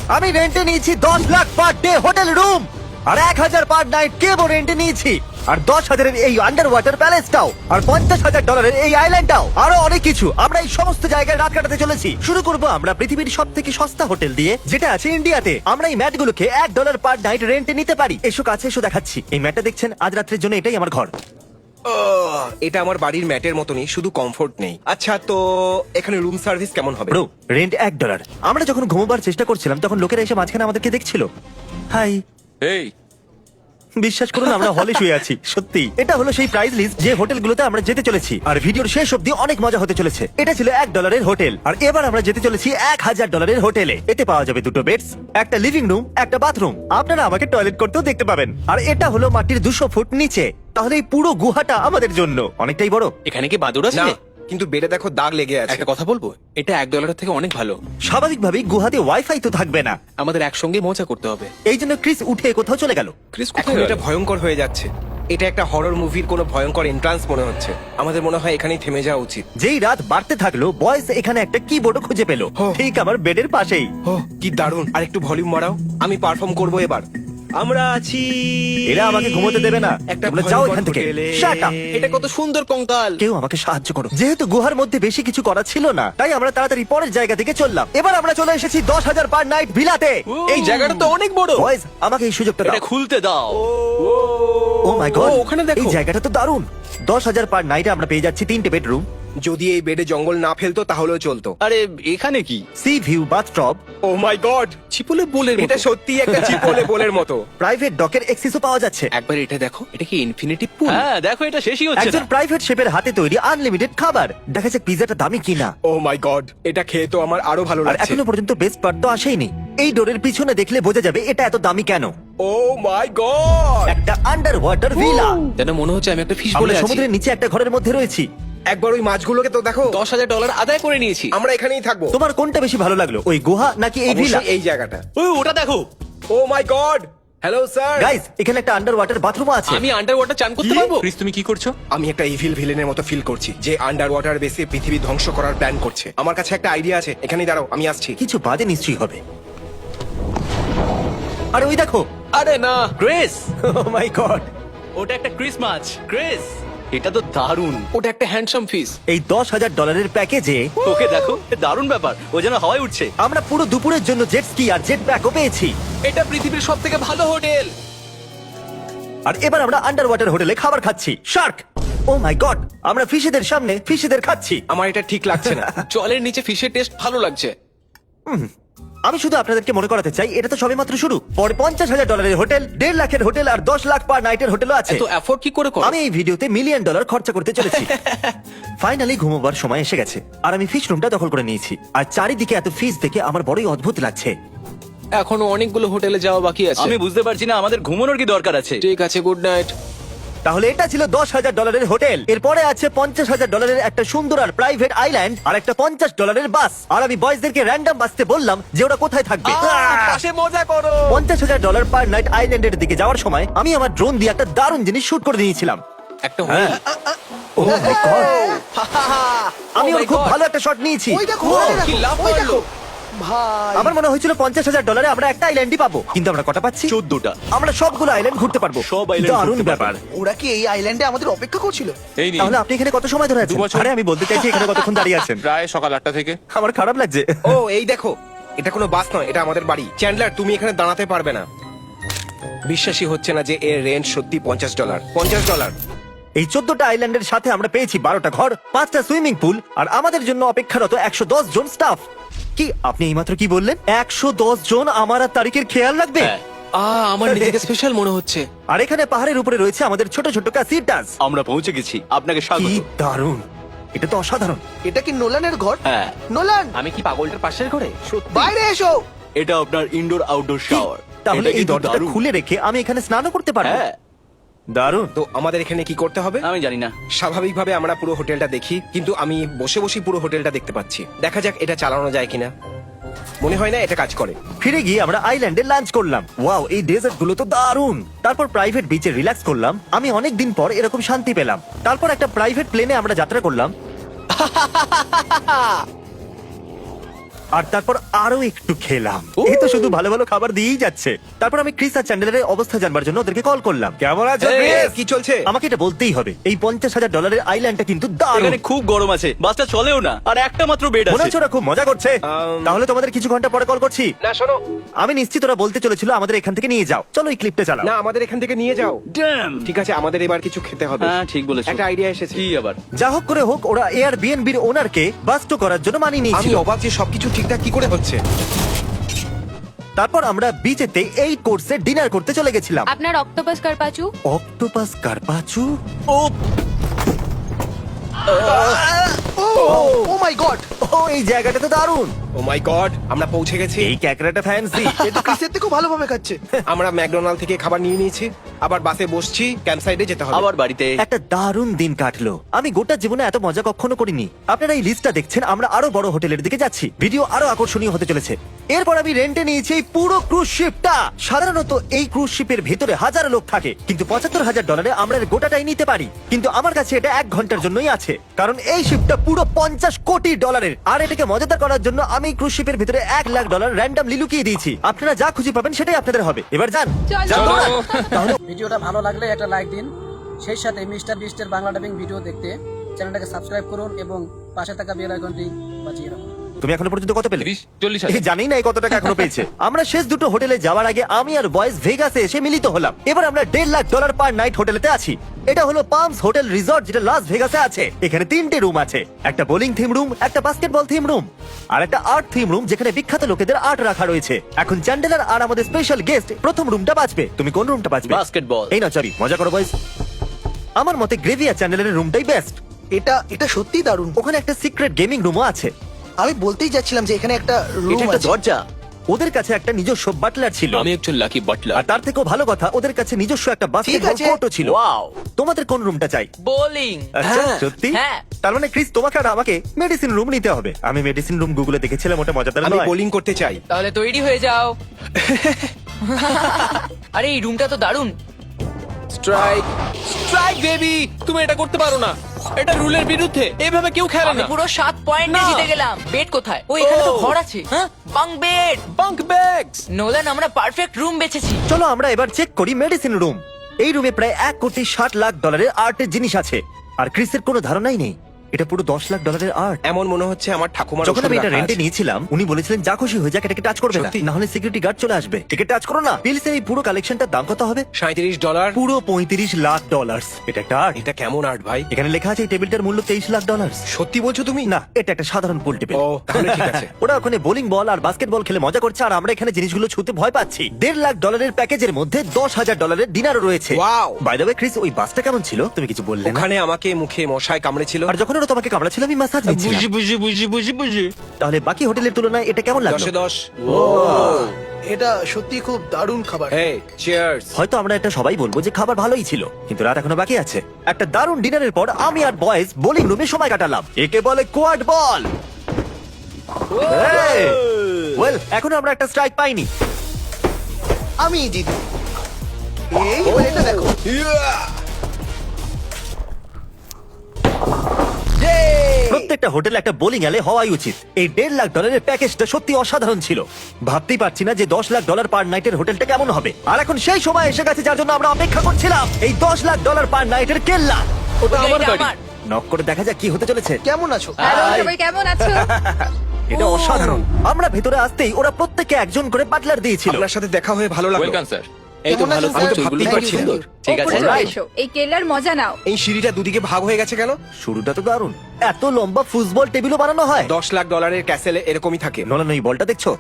আমি রেন্টে নিয়েছি 10 lakh per day hotel room, আর 1000 পার নাইট কেবল রেন্টে নিয়েছি, আর 10,000-এর এই আন্ডার ওয়াটার প্যালেসটাও, আর $50,000 এই আইল্যান্ডটাও, আরো অনেক কিছু। আমরা এই সমস্ত জায়গায় রাত কাটাতে চলেছি। শুরু করবো আমরা পৃথিবীর সব থেকে সস্তা হোটেল দিয়ে, যেটা আছে ইন্ডিয়াতে। আমরা এই ম্যাটগুলোকে $1 পার নাইট রেন্টে নিতে পারি। এসো কাছে এসো, দেখাচ্ছি। এই ম্যাটটা দেখছেন, আজ রাত্রের জন্য এটাই আমার ঘর। এটা আমার বাড়ির ম্যাটের মতনই, শুধু কমফোর্ট নেই। আচ্ছা, তো এখানে রুম সার্ভিস কেমন হবে? Bro, rent $1। আমরা যখন ঘুমোবার চেষ্টা করছিলাম তখন লোকেরা এসে মাঝখানে আমাদেরকে দেখছিল। হাই, এই বিশ্বাস করুন আমরা হলে শুয়ে আছি। সত্যি, এটা হলো সেই প্রাইস লিস্ট যে হোটেলগুলোতে আমরা যেতে চলেছি, আর ভিডিওর শেষ অবধি অনেক মজা হতে চলেছে। এটা ছিল $1 হোটেল, আর এবার আমরা যেতে চলেছি $1,000 হোটেলে। এতে পাওয়া যাবে 2টো বেডস, একটা লিভিং রুম, একটা বাথরুম। আপনারা আমাকে টয়লেট করতেও দেখতে পাবেন। আর এটা হলো মাটির 200 ফুট নিচে। তাহলে এই পুরো গুহাটা আমাদের জন্য অনেকটাই বড়। এখানে কি বাদুড় না, আছে? কিন্তু বেডে দেখো দাগ লেগে আছে। একটা কথা বলবো, এটা $1 থেকে অনেক ভালো। স্বাভাবিকভাবেই গুহাতে ওয়াইফাই তো থাকবে না, আমাদের একসঙ্গে মজা করতে হবে। এই জন্য ক্রিস উঠে কোথাও চলে গেল। ক্রিস এখন কোথায় এটা গেল? ভয়ঙ্কর হয়ে যাচ্ছে। এটা একটা হরর মুভির কোনো ভয়ঙ্কর এন্ট্রান্স মনে হচ্ছে। আমাদের মনে হয় এখানেই থেমে যাওয়া উচিত। যেই রাত বাড়তে থাকলো, বয়েস এখানে একটা কিবোর্ডও খুঁজে পেল, ঠিক আমার বেডের পাশেই। ও কি দারুণ! আর একটু ভলিউম বাড়াও, আমি পারফর্ম করব এবার। আমরা আছি। এরা আমাকে ঘুমোতে দেবে না। একটা তোমরা যাও ভয়ঙ্কর এখান থেকে। হোটেলে। Shut up! এটা কত সুন্দর কঙ্কাল। কেউ আমাকে সাহায্য করো। যেহেতু গুহার মধ্যে বেশি কিছু করা ছিল না, তাই আমরা তাড়াতাড়ি পরের জায়গা থেকে চললাম। এবার আমরা চলে এসেছি 10,000 পার নাইট ভিলাতে। এই জায়গাটা তো অনেক বড়। বয়েজ, আমাকে এই সুযোগটা এটা দাও। খুলতে দাও। ও মাই গড, ও, ওখানে দেখো। এই জায়গাটা তো দারুণ। 10,000 পার নাইটে আমরা পেয়ে যাচ্ছি 3টে বেডরুম, যদি এই বেডে জঙ্গল না ফেলতো তাহলেও চলতো। আরে এখানে কি? সি ভিউ বাথটব, ও মাই গড, চিপলে বোলের এটা মতো। সত্যি একটা চিপলে বোলের মতো। প্রাইভেট ডকের এক্সেসও পাওয়া যাচ্ছে। একবার এটা দেখো, এটা কি ইনফিনিটি পুল? হ্যাঁ দেখো, এটা শেষই হচ্ছে একজন না। প্রাইভেট শেফের হাতে তৈরি আনলিমিটেড খাবার। দেখা যাক পিজাটা দামি কিনা। ও মাই গড, এটা খেয়ে তো আমার আরো ভালো আর লাগছে। এখনো পর্যন্ত বেস্ট পার্ট তো আসেইনি। এই ডোরের পিছনে দেখলে বোঝা যাবে এটা এত দামি কেন। ও মাই গড, একটা আন্ডার ওয়াটার ভিলা। যেন মনে হচ্ছে আমি একটা ফিশ আমরা বলে আছি। সমুদ্রের নিচে একটা ঘরের মধ্যে রয়েছি। একবার ওই মাছগুলোকে তো দেখো। $10,000 আদায় করে নিয়েছি। আমরা এখানেই থাকবো। তোমার কোনটা বেশি ভালো লাগলো, ওই গুহা নাকি এই ভিলা? অবশ্যই এই জায়গাটা। ওটা দেখো। ও মাই গড, হ্যালো স্যার। গাইস, এখানে একটা আন্ডার ওয়াটার বাথরুম আছে। আমি আন্ডার ওয়াটার চান করতে পারবো? ক্রিস, তুমি কি করছো? আমি একটা ইভিল ভিলেনের মতো ফিল করছি, যে আন্ডার ওয়াটার বেসে পৃথিবী ধ্বংস করার প্ল্যান করছে। আমার কাছে একটা আইডিয়া আছে, এখানেই দাঁড়াও, আমি আসছি। কিছু বাজে নিশ্চয়ই হবে। আরে ওই দেখো। আরে না, ক্রিস, ও মাই গড, ওটা একটা ক্রিস মাছ। ক্রিস, এটা তো দারুণ। ওটা একটা হ্যান্ডসাম ফিশ। এই $10,000 প্যাকেজে ওকে দেখো, দারুণ ব্যাপার। ও যেন হাওয়ায় উঠছে। আমরা পুরো দুপুরের জন্য জেট স্কি আর জেট প্যাকও পেয়েছি। এটা পৃথিবীর সবথেকে ভালো হোটেল। আর এবার আমরা আন্ডার ওয়াটার হোটেলে খাবার খাচ্ছি। শার্ক! ও মাই গড, আমরা ফিশেদের সামনে ফিশেদের খাচ্ছি। আমার এটা ঠিক লাগছে না। জলের নিচে ফিশের টেস্ট ভালো লাগছে। আমি শুধু আপনাদেরকে মনে করাতে চাই, এটা তো সবেমাত্র শুরু। পরে $50,000 হোটেল, 1.5 লাখের হোটেল আর 10 লাখ পার নাইটের হোটেলও আছে। এত অ্যাফোর্ড কি করে করো? আমি এই ভিডিওতে $1 মিলিয়ন খরচা করতে চলেছি। ফাইনালি ঘুমোবার সময় এসে গেছে, আর আমি ফিশ রুমটা দখল করে নিয়েছি। আর চারিদিকে এত ফিশ দেখে আমার বড়ই অদ্ভুত লাগছে। এখনো অনেকগুলো হোটেলে যাওয়া বাকি আছে। আমি বুঝতে পারছি না আমাদের ঘুমানোর কি দরকার আছে। ঠিক আছে, গুড নাইট। তাহলে এটা ছিল $10,000 হোটেল। এরপরে আছে $50,000 একটা সুন্দর আর প্রাইভেট আইল্যান্ড, আর একটা $50 বাস। আর আমি বয়েজদেরকে র্যান্ডম বাসতে বললাম যে ওরা কোথায় থাকবে। পাশে মজা করো। $50,000 পার নাইট আইল্যান্ডের দিকে যাওয়ার সময় আমি আমার ড্রোন দিয়ে একটা দারুণ জিনিস শুট করে দিয়েছিলাম। একটা হোটেল। Oh my God! আমি Oh ওর my খুব God! ভালো একটা শট নিয়েছি। কি লাভ হলো? আমার মনে হয়েছিল $50,000 আমরা একটা আইল্যান্ডই পাবো, কিন্তু আমরা কটা পাচ্ছি? 14টা। আমরা সবগুলো আইল্যান্ড ঘুরতে পারবো। সব island দারুণ ঘুরতে ব্যাপার। ওরা কি এই আইল্যান্ডে আমাদের অপেক্ষা করছিল? এই নিন। তাহলে আপনি এখানে কত সময় ধরে আছেন? 2 বছর। আরে আমি বলতে চাইছি এখানে কতক্ষণ দাঁড়িয়ে আছেন? প্রায় সকাল 8টা থেকে। আমার খারাপ লাগছে। ও এই দেখো, এটা কোনো বাস নয়, এটা আমাদের বাড়ি। চ্যান্ডলার, তুমি এখানে দাঁড়াতে পারবে না। বিশ্বাসই হচ্ছে না যে এর রেন্ট সত্যি $50। $50। এই 14টা আইল্যান্ডের সাথে আমরা পেয়েছি 12টা ঘর, 5টা সুইমিং পুল, আর আমাদের জন্য অপেক্ষারত 110 জন স্টাফ। কি আপনি এইমাত্র কি বললেন? 110 জন আমার আর তারিখের খেয়াল রাখবে? হ্যাঁ। আমার নিজেকে স্পেশাল মনে হচ্ছে। আর এখানে পাহাড়ের উপরে রয়েছে আমাদের ছোট ছোট ক্যাসিটাস। আমরা পৌঁছে গেছি। আপনাকে কি স্বাগত। দারুণ! এটা তো অসাধারণ। এটা কি নোলানের ঘর? হ্যাঁ। নোলান, আমি কি পাগলটার পাশের ঘরে? বাইরে এসো। এটা আপনার ইনডোর আউটডোর শাওয়ার। তাহলে এই দরজাটা খুলে রেখে আমি এখানে স্নানও করতে পারবো? হ্যাঁ। দারুণ। তো আমাদের এখানে কি করতে হবে? আমি জানি না। স্বাভাবিকভাবে আমরা পুরো হোটেলটা দেখি, কিন্তু আমি বসে বসে পুরো হোটেলটা দেখতে পাচ্ছি। দেখা যাক এটা চালানো যায় কিনা। মনে হয় না এটা কাজ করে। ফিরে গিয়ে আমরা আইল্যান্ডে লাঞ্চ করলাম। ওয়াও, এই ডেজার্ট গুলো তো দারুণ। তারপর প্রাইভেট বিচে রিল্যাক্স করলাম। আমি অনেক দিন পর এরকম শান্তি পেলাম। তারপর একটা প্রাইভেট প্লেনে আমরা যাত্রা করলাম। আর তারপর আরো একটু খেলাম। এই তো শুধু ভালো ভালো খাবার দিয়েই যাচ্ছে। তারপর আমি ক্রিস আর চ্যান্ডেলের অবস্থা জানবার জন্য ওদেরকে কল করলাম। কেমন আছো এই, ক্রিস? কি চলছে? আমাকে এটা বলতেই হবে, এই $50,000 আইল্যান্ডটা কিন্তু দারুণ। এখানে খুব গরম আছে, বাসটা চলেও না, আর একটা মাত্র বেড মনে আছে। হচ্ছে ওরা খুব মজা করছে। তাহলে তোমাদের কিছু ঘন্টা পরে কল করছি। না শোনো, আমি নিশ্চিত ওরা বলতে চলেছিল আমাদের এখান থেকে নিয়ে যাও। চলো এই ক্লিপটা চালাও। না আমাদের এখান থেকে নিয়ে যাও। ড্যাম। ঠিক আছে, আমাদের এবার কিছু খেতে হবে। হ্যাঁ ঠিক বলেছো। একটা আইডিয়া এসেছে। কি আবার? যা হোক করে হোক, ওরা এয়ারবিএনবির ওনারকে বাস্টো করার জন্য মানিয়ে আমি নিয়েছিল। অবাক যে সবকিছু ঠিকঠাক কি করে হচ্ছে। তারপর আমরা বিচেতে এই কোর্সে ডিনার করতে চলে গেছিলাম। আপনার অক্টোপাস কারপাচু। অক্টোপাস কার্পাচু। ও ও মাই গড, ও এই জায়গাটা তো দারুণ। ও মাই গড, আমরা পৌঁছে গেছি। এই ক্যাকড়াটা ফ্যান্সি। এটা ক্রিসের থেকে ভালোভাবে খাচ্ছে। আমরা ম্যাকডোনাল্ড থেকে খাবার নিয়ে নিয়েছি, আবার বাসে বসছি, ক্যাম্প সাইডে যেতে হবে। আবার বাড়িতে। একটা দারুণ দিন কাটলো। আমি গোটা জীবনে এত মজা কখনো করিনি। আপনারা এই লিস্টটা দেখছেন, আমরা আরো বড় হোটেলের দিকে যাচ্ছি। ভিডিও আরো আকর্ষণীয় হতে চলেছে। এরপর আমি রেন্টে নিয়েছি এই পুরো ক্রুজ শিপটা। সাধারণত এই ক্রুজ শিপের ভেতরে হাজার লোক থাকে, কিন্তু $75,000 আমরা এর গোটাটাই নিতে পারি। কিন্তু আমার কাছে এটা 1 ঘন্টার জন্যই আছে, কারণ এই শিপটা পুরো $50 কোটি। আর এটাকে মজাদার করার জন্য আমি ক্রুজ শিপের ভিতরে $1,00,000 র্যান্ডমলি লুকিয়ে দিয়েছি। আপনারা যা খুশি পাবেন সেটাই আপনাদের হবে। এবার যান। চলো। যান তোমরা। তাহলে ভিডিওটা ভালো লাগলে একটা লাইক দিন, সেই সাথে মিস্টার বিস্টের বাংলা ডাবিং ভিডিও দেখতে চ্যানেলটাকে সাবস্ক্রাইব করুন এবং পাশে থাকা বেল আইকনটি বাজিয়ে রাখুন। তুমি এখনো পর্যন্ত কত পেলে? 40,000। এই জানি না এই কত টাকা এখনো পেয়েছে। আমরা শেষ দুটো হোটেলে যাওয়ার আগে আমি আর বয়েজ ভেগাসে এসে মিলিত হলাম। এবার আমরা $1,50,000 পার নাইট হোটেলেতে আছি। এটা হলো পামস হোটেল রিসর্ট, যেটা লাস ভেগাসে আছে। এখানে 3টে রুম আছে, একটা বোলিং থিম রুম, একটা বাস্কেটবল থিম রুম, আর একটা আর্ট থিম রুম, যেখানে বিখ্যাত লোকেদের আর্ট রাখা রয়েছে। এখন চ্যান্ডেলার আর আমাদের স্পেশাল গেস্ট প্রথম রুমটা বাঁচবে। তুমি কোন রুমটা বাঁচবে? বাস্কেটবল। এই না চাবি, মজা করো বয়েজ। আমার মতে গ্রেভি আর চ্যান্ডেলারের রুমটাই বেস্ট। এটা সত্যিই দারুণ। ওখানে একটা সিক্রেট গেমিং রুমও আছে। আমি বলতেই যাচ্ছিলাম যে এখানে একটা রুম এটা একটা আছে। দরজা। ওদের কাছে একটা নিজস্ব বাটলার ছিল। আমি একজন লাকি বাটলার। আর তার থেকেও ভালো কথা, ওদের কাছে নিজস্ব একটা বাস্কেটবল আছে। কোর্টও ছিল। ওয়াও। তোমাদের কোন রুমটা চাই? বোলিং। আচ্ছা, হ্যাঁ। সত্যি? হ্যাঁ। তার মানে ক্রিস, তোমাকে আর আমাকে মেডিসিন রুম নিতে হবে। আমি মেডিসিন রুম গুগলে দেখেছিলাম, ওটা মজাদার আমি নয়? বোলিং করতে চাই। তাহলে তৈরি হয়ে যাও। আরে এই রুমটা তো দারুণ। স্ট্রাইক স্ট্রাইক বেবি, তুমি এটা করতে পারো না, এটা রুলের বিরুদ্ধে, এইভাবে কেউ খেলে আমি না। পুরো 7 পয়েন্টে না। জিতে গেলাম। বেড কোথায়? ও এখানে তো ঘর আছে। হ্যাঁ, bunk bed. Bunk bags. Nolan, আমরা পারফেক্ট রুম বেছেছি। চলো আমরা এবার চেক করি মেডিসিন রুম। এই রুমে প্রায় $1,60,00,000 আর্টের জিনিস আছে। আর ক্রিসের কোনো ধারণাই নেই এটা পুরো $10,00,000 আর্ট। এমন মনে হচ্ছে আমার ঠাকুমার যখন ওষুধ আমি এটা রাখা রেন্টে আছে। নিয়েছিলাম, উনি বলেছিলেন যা খুশি হয়ে যাক, এটাকে টাচ করবে না, সত্যি? না হলে সিকিউরিটি গার্ড চলে আসবে। একে টাচ করো না। পিলসের এই পুরো কালেকশনটার দাম কত হবে? $37। পুরো $35,00,000। এটা একটা আর্ট। এটা কেমন আর্ট ভাই? এখানে লেখা আছে এই টেবিলটার মূল্য $23,00,000। সত্যি বলছো তুমি? না, এটা একটা সাধারণ পুল টেবিল। ও, তাহলে ঠিক আছে। ওরা ওখানে বোলিং বল আর বাস্কেটবল খেলে মজা করছে, আর আমরা এখানে জিনিসগুলো ছুঁতে ভয় পাচ্ছি। $1,50,000 প্যাকেজের মধ্যে $10,000 ডিনারও রয়েছে। Wow! By the way Chris, ওই বাসটা কেমন ছিল? তুমি কিছু বললে না। ওখানে আমাকে মুখে মশায় কামড়েছিল। আর যখন ওরা তোমাকে কামড়াচ্ছিল, আমি মাসাজ নিচ্ছিলাম। বুঝি। তাহলে বাকি হোটেলের তুলনায় এটা কেমন লাগলো? 10/10। এটা সত্যি খুব দারুণ খাবার। হেই, চিয়ার্স। হয়তো আমরা এটা সবাই বলবো যে খাবার ভালোই ছিল, কিন্তু রাত এখনো বাকি আছে। একটা দারুণ ডিনারের পর আমি আর বয়েজ বোলিং রুমে সময় কাটালাম। একে বলে কোয়াড বল। ওয়েল, এখনো আমরা একটা স্ট্রাইক পাইনি। আমি জিতি। এই এটা দেখো। প্রত্যেকটা হোটেলে একটা বোলিং অ্যালে হওয়াই উচিত। এই $1,50,000 প্যাকেজটা সত্যি অসাধারণ ছিল। ভাবতেই পারছি না যে $10,00,000 পার নাইটের হোটেলটা কেমন হবে। আর এখন সেই সময় এসে গেছে যার জন্য আমরা অপেক্ষা করছিলাম, এই $10,00,000 পার নাইটের কেল্লা। ওটা আমার এটা গাড়ি। আমার। নক করে দেখা যাক কি হতে চলেছে। কেমন আছো? হ্যালো সবাই, কেমন আছো? এটা অসাধারণ। আমরা ভেতরে আসতেই ওরা প্রত্যেককে একজন করে বাটলার দিয়েছিল। আপনার সাথে দেখা হয়ে ভালো লাগলো। Welcome sir. এই তো কেমন ভালো, আছেন, আমি তো স্যার? ভাবতেই Thank পারছি you, না। thank you. ঠিক আছে। ওপরে চলে Right. এসো, এই কেল্লার মজা নাও। এই সিঁড়িটা দুদিকে ভাগ হয়ে গেছে কেন? শুরুটা তো দারুণ। এত লম্বা ফুটবল টেবিলও বানানো হয়। $10,00,000 ক্যাসেলে এরকমই থাকে। নোলান, এই বলটা দেখছো?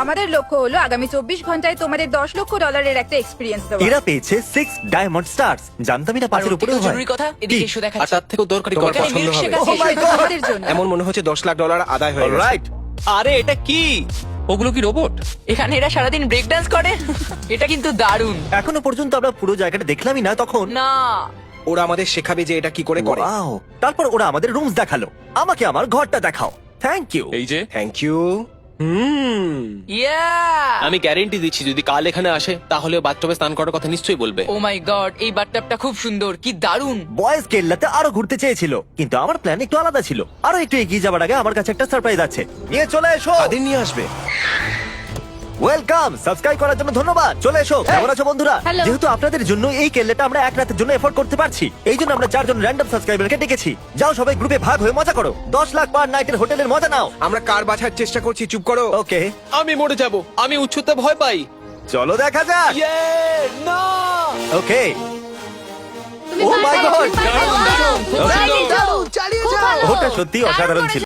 আমাদের লক্ষ্য হলো আগামী 24 ঘন্টায় তোমাদের $10,00,000 একটা এক্সপিরিয়েন্স দেওয়া। এরা পেয়েছে 6 ডায়মন্ড স্টারস। জানতামই না আর 5-এর ওর উপরেও থেকেও হয়। জরুরি কথা, এদিকে কি? এসো আর দেখাচ্ছি। তার থেকেও দরকারি তোমার কথা। এখানে পছন্দ milkshake হবে। আছে, Oh my শুধু God! তোমাদের জন্য। এমন মনে হচ্ছে $10,00,000 আদায় হয়ে গেছে। রাইট। আরে এটা কি? ওগুলো কি রোবট? এখানে এরা সারাদিন ব্রেক ডান্স করে। এটা কিন্তু দারুণ। এখনো পর্যন্ত আমরা পুরো জায়গাটা দেখলামই না। তখন না, ওরা আমাদের শেখাবে যে এটা কি করে করে। Wow! তারপর ওরা আমাদের রুমস দেখালো। আমাকে আমার ঘরটা দেখাও। Thank you. এই যে থ্যাংক ইউ। ইয়া আমি গ্যারেন্টি দিচ্ছি যদি কাল এখানে আসে তাহলে বাথটবে স্নান করার কথা নিশ্চয়ই বলবে। ও মাই গড, এই বাথটাবটা খুব সুন্দর, কি দারুণ। বয়েজ কেল্লাতে আরো ঘুরতে চেয়েছিল, কিন্তু আমার প্ল্যান একটু আলাদা ছিল। আরো একটু এগিয়ে যাবার আগে আমার কাছে একটা সারপ্রাইজ আছে, নিয়ে চলে এসো। তাদের নিয়ে আসবে। ওয়েলকাম, সাবস্ক্রাইব করার জন্য ধন্যবাদ। চলে এসো, কেমন আছো বন্ধুরা? Hello. যেহেতু আপনাদের জন্য এই কেল্লাটা আমরা এক রাতের জন্য এফোর্ড করতে পারছি, এই জন্য আমরা 4 জন র্যান্ডম সাবস্ক্রাইবারকে ডেকেছি। যাও সবাই গ্রুপে ভাগ হয়ে মজা করো, 10 লাখ পার নাইটের হোটেলের মজা নাও। আমরা কার বাছার চেষ্টা করছি, চুপ করো। ওকে, আমি মরে যাব, আমি উচ্চতা ভয় পাই। চলো দেখা যাক। না ওকে, তুমি Oh my পারবে, God! তুমি পারবে। দারুণ, দারুণ, খুব Wow! সুন্দর। চালিয়ে যাও ওটা সত্যি অসাধারণ ছিল।